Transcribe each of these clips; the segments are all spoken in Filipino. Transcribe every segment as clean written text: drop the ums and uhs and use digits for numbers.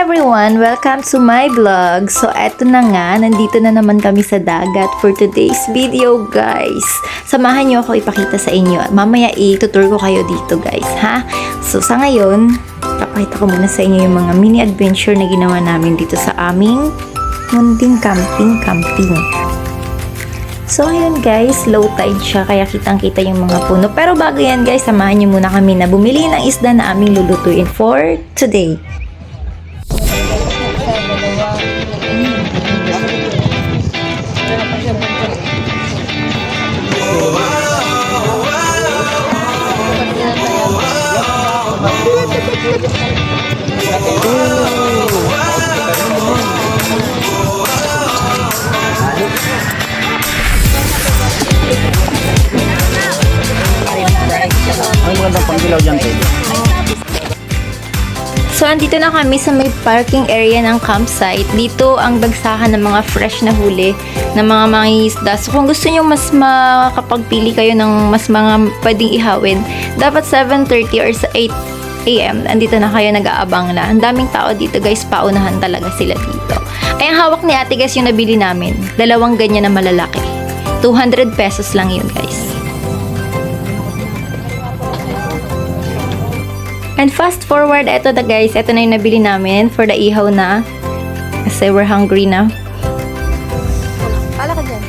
everyone! Welcome to my vlog. So, eto na nga. Nandito na naman kami sa dagat for today's video, guys. Samahan nyo ako ipakita sa inyo. Mamaya itutur ko kayo dito, guys, ha? So, sa ngayon, papakita ko muna sa inyo yung mga mini adventure na ginawa namin dito sa aming munting camping. So, ayun guys, low tide siya, kaya kitang-kita yung mga puno. Pero bago yan guys, samahan nyo muna kami na bumili ng isda na aming lulutuin for today. Ang magandang panggilaw dyan, Teddy. So, andito na kami sa may parking area ng campsite. Dito ang bagsakan ng mga fresh na huli ng mga mangingisda. So, kung gusto nyo mas makapagpili kayo ng mas mga pwedeng ihawin, dapat 7:30 or 8 AM. Andito na kayo, nag-aabang na. Ang daming tao dito guys, paunahan talaga sila dito. Ay, ang hawak ni ate guys yung nabili namin. 2 ganyan na malalaki. 200 pesos lang yun guys. And fast forward, eto na guys, eto na yung nabili namin for the ihaw na. Kasi we're hungry na. Pala ka dyan.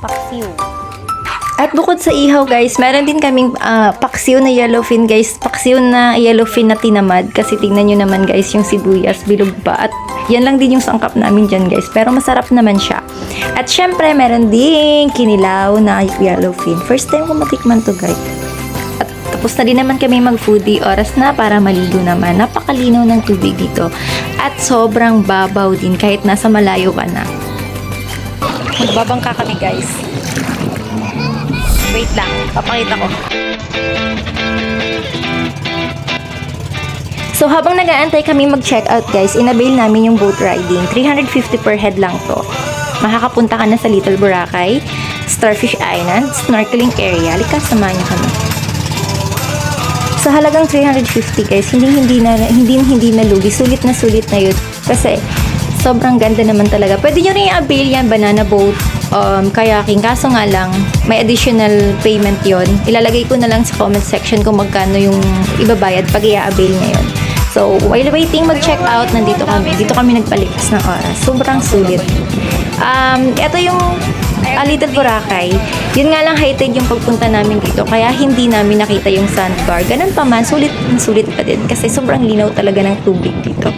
Paksiw. At bukod sa ihaw guys, meron din kaming paksiw na yellowfin guys. Paksiw na yellowfin na tinamad. Kasi tingnan nyo naman guys, yung sibuyas, bilog pa. At yan lang din yung sangkap namin dyan guys. Pero masarap naman siya. At syempre, meron din kinilaw na yellowfin. First time ko matikman to guys. At tapos na din naman kami mag-foodie. Oras na para maligo naman. Napakalinaw ng tubig dito. At sobrang babaw din kahit nasa malayo ka na. Magbabangka kami guys. Wait lang, papakita ko. So, habang nag-aantay kami mag-check out guys, inabail namin yung boat riding. 350 per head lang to. Makakapunta ka na sa Little Boracay, Starfish Island, snorkeling area. Halika, samahan niyo kami. Sa halagang 350 guys, hindi na lugi. Sulit na yun. Kasi, sobrang ganda naman talaga. Pwede nyo rin i-avail yan, banana boat, kayaking. Kaso nga lang, may additional payment yon. Ilalagay ko na lang sa comment section kung magkano yung ibabayad pag i-avail ngayon. So, while waiting mag-check out, nandito kami. Dito kami nagpalipas ng oras. Sobrang sulit. Ito yung Little Boracay. Yun nga lang high tide yung pagpunta namin dito. Kaya hindi namin nakita yung sandbar. Ganun pa man, sulit pa din. Kasi sobrang linaw talaga ng tubig dito.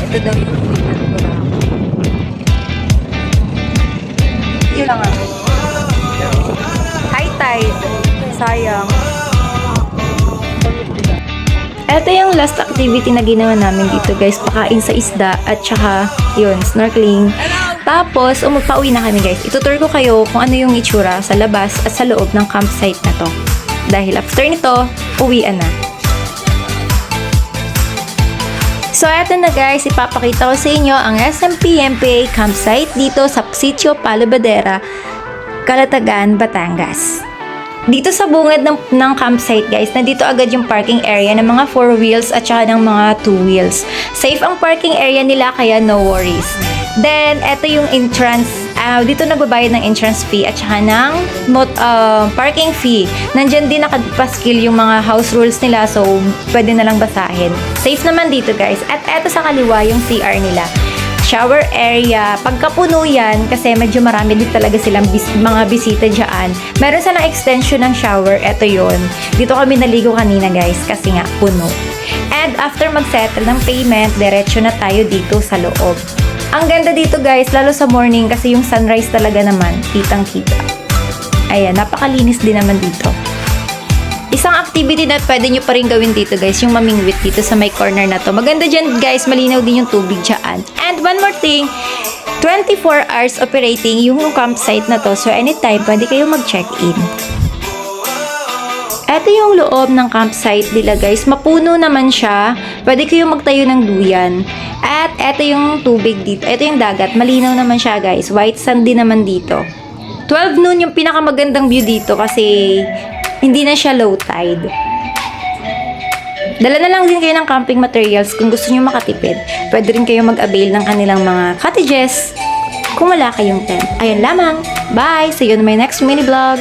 Ito daw yung Little Boracay. Yun lang ah. High tide. Sayang. Ito yung last activity na ginawa namin dito guys. Pakain sa isda at saka yun, snorkeling. Tapos, pauwi na kami guys. Itutur ko kayo kung ano yung itsura sa labas at sa loob ng campsite na to. Dahil after nito, uwian na. So, eto na guys, ipapakita ko sa inyo ang SMPMPA campsite dito sa Sitio Palobadera, Calatagan, Batangas. Dito sa bungad ng campsite guys, nandito agad yung parking area ng mga 4 wheels at saka ng mga 2 wheels. Safe ang parking area nila kaya no worries. Then, eto yung entrance. Dito nagbabayad ng entrance fee at saka ng parking fee. Nandyan din nakapaskil yung mga house rules nila, so pwede na lang basahin. Safe naman dito guys. At eto sa kaliwa yung CR nila. Shower area. Pagkapuno yan, kasi medyo marami din talaga silang mga bisita dyan. Meron silang extension ng shower. Eto yon. Dito kami naligo kanina guys, kasi nga puno. And after mag-settle ng payment, diretso na tayo dito sa loob. Ang ganda dito guys, lalo sa morning kasi yung sunrise talaga naman, kitang-kita. Ayan, napakalinis din naman dito. Isang activity na pwede nyo pa rin gawin dito guys, yung mamingwit dito sa may corner na to. Maganda dyan guys, malinaw din yung tubig dyan. And one more thing, 24 hours operating yung campsite na to. So anytime, pwede kayo mag-check-in. Ito yung loob ng campsite nila guys. Mapuno naman siya. Pwede kayong magtayo ng duyan. At ito yung tubig dito. Ito yung dagat. Malinaw naman siya guys. White sand din naman dito. 12 noon yung pinakamagandang view dito kasi hindi na siya low tide. Dala na lang din kayo ng camping materials kung gusto nyo makatipid. Pwede rin kayo mag-avail ng kanilang mga cottages kung wala kayong tent. Ayan lamang. Bye! See you on my next mini vlog.